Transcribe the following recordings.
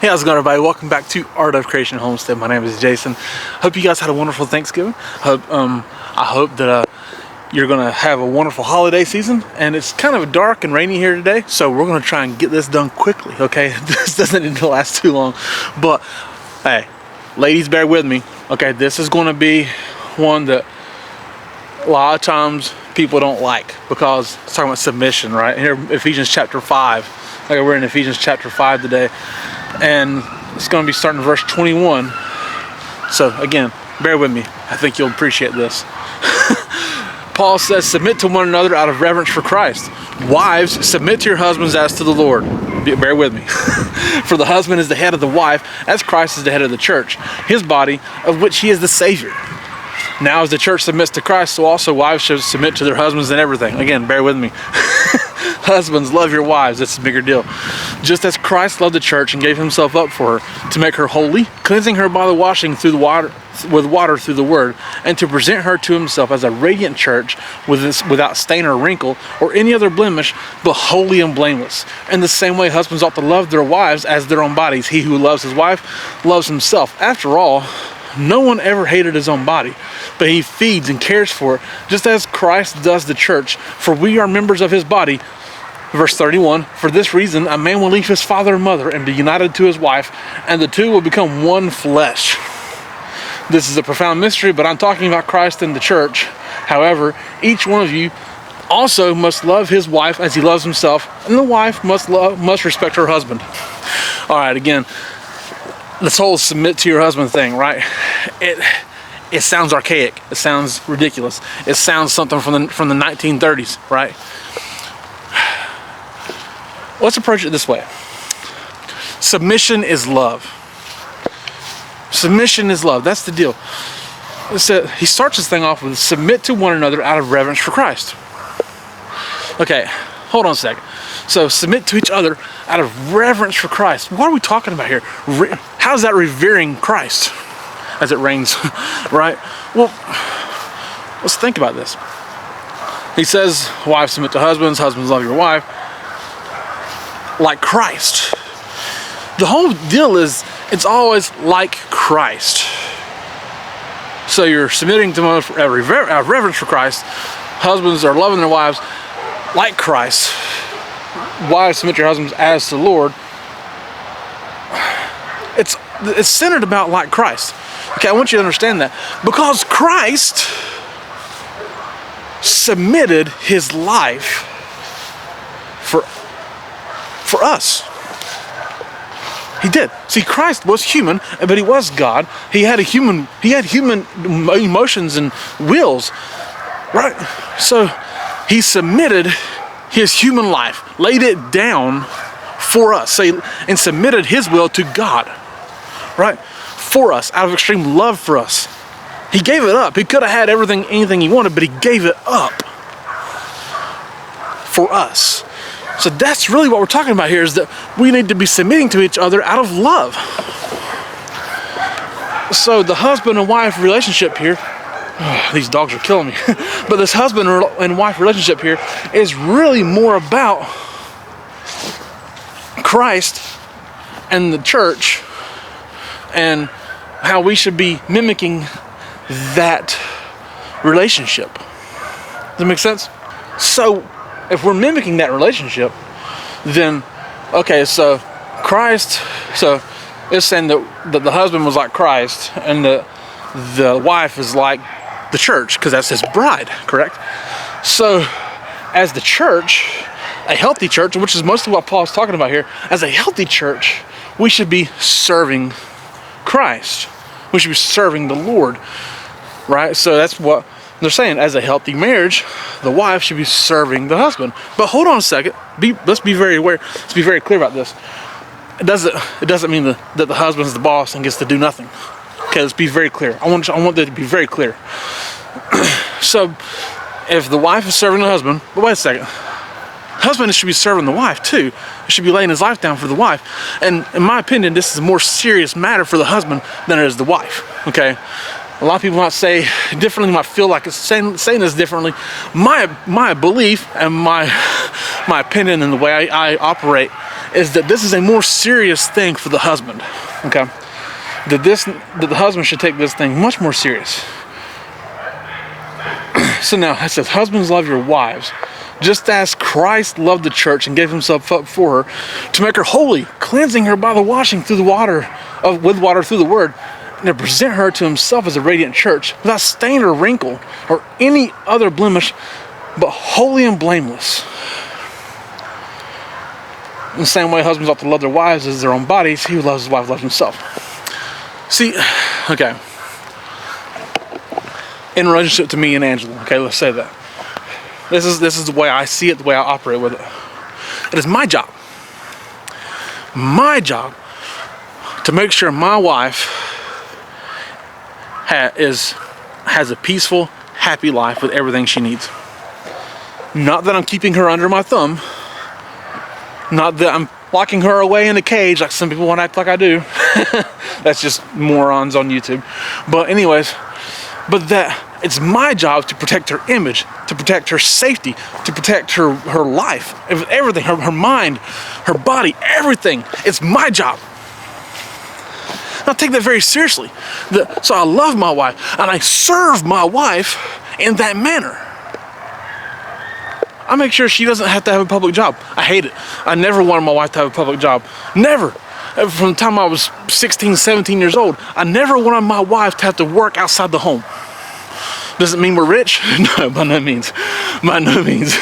Hey, how's it going, everybody? Welcome back to Art of Creation Homestead. My name is Jason. Hope you guys had a wonderful Thanksgiving. I hope that you're gonna have a wonderful holiday season. And it's kind of dark and rainy here today, so we're gonna try and get this done quickly. Okay, this doesn't need to last too long. But hey, ladies, bear with me. Okay, this is gonna be one that a lot of times people don't like because it's talking about submission, right? Here, Ephesians chapter 5. Okay, we're in Ephesians chapter 5 today. And it's going to be starting in verse 21. So again, bear with me. I think you'll appreciate this. Paul says, submit to one another out of reverence for Christ. Wives, submit to your husbands as to the Lord. Bear with me. For the husband is the head of the wife, as Christ is the head of the church, his body, of which he is the Savior. Now as the church submits to Christ, so also wives should submit to their husbands in everything. Again, bear with me. Husbands, love your wives. That's a bigger deal. Just as Christ loved the church and gave himself up for her, to make her holy, cleansing her by the washing through the water, with water through the word, and to present her to himself as a radiant church without stain or wrinkle or any other blemish, but holy and blameless. In the same way, husbands ought to love their wives as their own bodies. He who loves his wife loves himself. After all, no one ever hated his own body, but he feeds and cares for it, just as Christ does the church, for we are members of his body. Verse 31, for this reason, a man will leave his father and mother and be united to his wife, and the two will become one flesh. This is a profound mystery, but I'm talking about Christ and the church. However, each one of you also must love his wife as he loves himself, and the wife must respect her husband. All right, again, this whole submit to your husband thing, right? It sounds archaic. It sounds ridiculous. It sounds something from the 1930s, right? Let's approach it this way. Submission is love. Submission is love. That's the deal. So he starts this thing off with submit to one another out of reverence for Christ. Okay, hold on a second. So submit to each other out of reverence for Christ. What are we talking about here? How is that revering Christ as it rains, right? Well, let's think about this. He says, wives submit to husbands, husbands love your wife, like Christ. The whole deal is, it's always like Christ. So you're submitting to out of reverence for Christ. Husbands are loving their wives like Christ. Wives submit to your husbands as to the Lord. It's centered about like Christ. Okay, I want you to understand that. Because Christ submitted his life for us. He did. See, Christ was human, but he was God. He had human emotions and wills, right? So he submitted his human life, laid it down for us, and submitted his will to God, right? For us, out of extreme love for us. He gave it up. He could have had anything he wanted, but he gave it up for us. So that's really what we're talking about here, is that we need to be submitting to each other out of love. So the husband and wife relationship here, these dogs are killing me, but this husband and wife relationship here is really more about Christ and the church and how we should be mimicking that relationship. Does that make sense? So if we're mimicking that relationship, then, okay, so Christ, so it's saying that the husband was like Christ and the wife is like the church, because that's his bride, correct? So as the church, a healthy church, which is mostly what Paul's talking about here, as a healthy church, we should be serving Christ. We should be serving the Lord, right? So that's what they're saying. As a healthy marriage, the wife should be serving the husband. But hold on a second. Let's be very aware. Let's be very clear about this. It doesn't mean that the husband's the boss and gets to do nothing. Okay, let's be very clear. I want that to be very clear. So, if the wife is serving the husband, but wait a second. Husband should be serving the wife too. He should be laying his life down for the wife. And in my opinion, this is a more serious matter for the husband than it is the wife. Okay. A lot of people might say differently, might feel like it's saying this differently. My belief and my opinion and the way I operate is that this is a more serious thing for the husband, okay? That the husband should take this thing much more serious. So now it says, husbands, love your wives, just as Christ loved the church and gave himself up for her to make her holy, cleansing her by the washing with water through the word, and to present her to himself as a radiant church, without stain or wrinkle or any other blemish, but holy and blameless. In the same way, husbands ought to love their wives as their own bodies. He who loves his wife loves himself. See, okay. In relationship to me and Angela, okay, let's say that. This is the way I see it, the way I operate with it. It is my job to make sure my wife has a peaceful, happy life with everything she needs. Not that I'm keeping her under my thumb. Not that I'm locking her away in a cage like some people want to act like I do. That's just morons on YouTube. But anyways, that it's my job to protect her image, to protect her safety, to protect her life, everything, her mind, her body, everything. It's my job. I take that very seriously. So I love my wife, and I serve my wife in that manner. I make sure she doesn't have to have a public job. I hate it. I never wanted my wife to have a public job. Never. From the time I was 16, 17 years old, I never wanted my wife to have to work outside the home. Does it mean we're rich? No, by no means. By no means.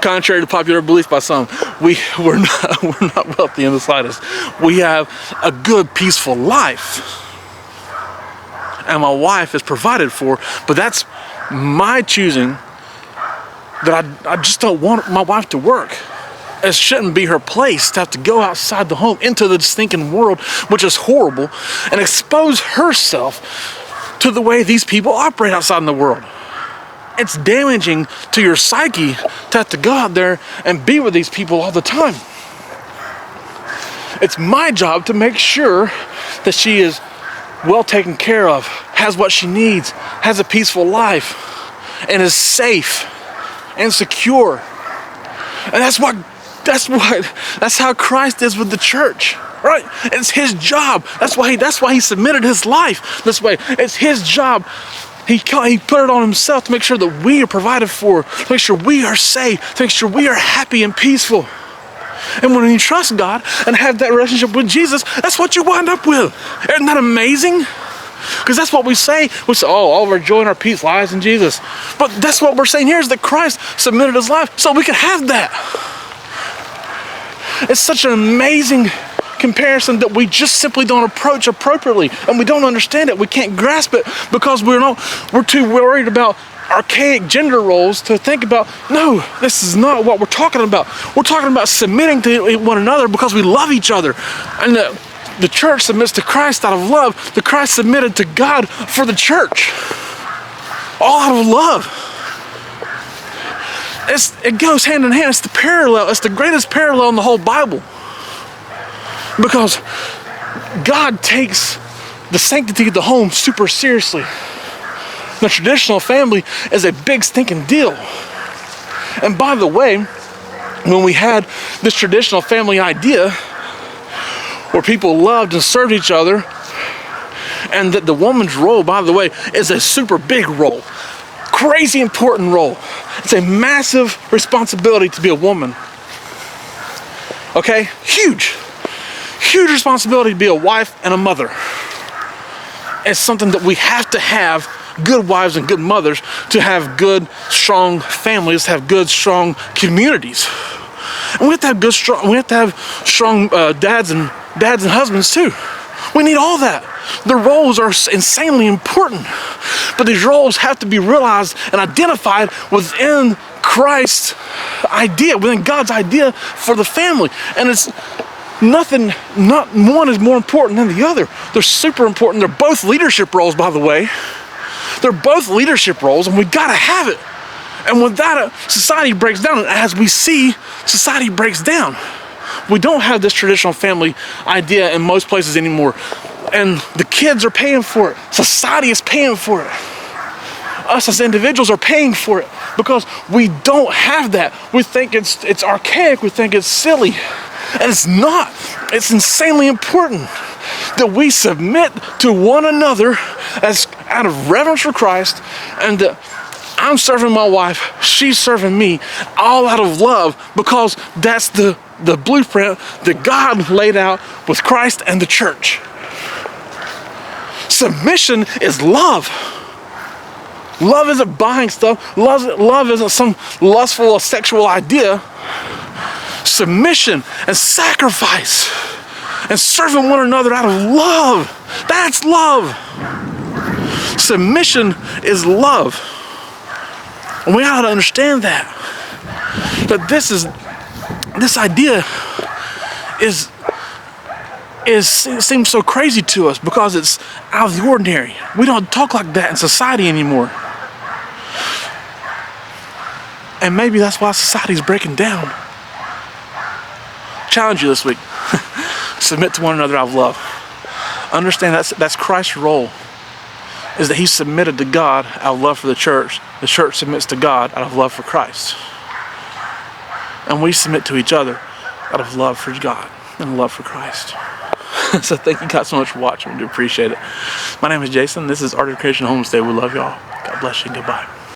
Contrary to popular belief by some, we're not wealthy in the slightest. We have a good, peaceful life. And my wife is provided for, but that's my choosing. That I just don't want my wife to work. It shouldn't be her place to have to go outside the home into the stinking world, which is horrible, and expose herself to the way these people operate outside in the world. It's damaging to your psyche to have to go out there and be with these people all the time. It's my job to make sure that she is well taken care of, has what she needs, has a peaceful life, and is safe and secure. And that's how Christ is with the church, right? It's his job. That's why he submitted his life this way. It's his job. He put it on himself to make sure that we are provided for, to make sure we are safe, to make sure we are happy and peaceful. And when you trust God and have that relationship with Jesus, that's what you wind up with. Isn't that amazing? Because that's what we say. We say, oh, all of our joy and our peace lies in Jesus. But that's what we're saying here is that Christ submitted his life so we could have that. It's such an amazing comparison that we just simply don't approach appropriately. And we don't understand it. We can't grasp it because we're too worried about archaic gender roles to think about, no, this is not what we're talking about. We're talking about submitting to one another because we love each other. And the church submits to Christ out of love. The Christ submitted to God for the church. All out of love. It goes hand in hand. It's the parallel. It's the greatest parallel in the whole Bible. Because God takes the sanctity of the home super seriously. The traditional family is a big stinking deal. And by the way, when we had this traditional family idea, where people loved and served each other, and that the woman's role, by the way, is a super big role. Crazy important role. It's a massive responsibility to be a woman. Okay? Huge responsibility to be a wife and a mother. It's something that we have to have good wives and good mothers to have good, strong families, to have good, strong communities. And we have to have strong dads and husbands too. We need all that. The roles are insanely important, but these roles have to be realized and identified within Christ's idea, within God's idea for the family. And it's not one is more important than the other. They're super important. They're both leadership roles, by the way. They're both leadership roles, and we gotta have it. And when that society breaks down, and as we see, society breaks down. We don't have this traditional family idea in most places anymore. And the kids are paying for it. Society is paying for it. Us as individuals are paying for it because we don't have that. We think it's archaic. We think it's silly. And it's not. It's insanely important that we submit to one another as out of reverence for Christ, and that I'm serving my wife, she's serving me, all out of love, because that's the blueprint that God laid out with Christ and the church. Submission is love. Love isn't buying stuff. Love isn't some lustful sexual idea. Submission and sacrifice and serving one another out of love. That's love. Submission is love. And we ought to understand that. But this idea seems so crazy to us because it's out of the ordinary. We don't talk like that in society anymore. And maybe that's why society's breaking down. Challenge you this week. Submit to one another out of love. Understand that's Christ's role, is that he submitted to God out of love for the church. The church submits to God out of love for Christ. And we submit to each other out of love for God and love for Christ. So thank you guys so much for watching. We do appreciate it. My name is Jason. This is Art of Creation Homestead. We love y'all. God bless you. Goodbye.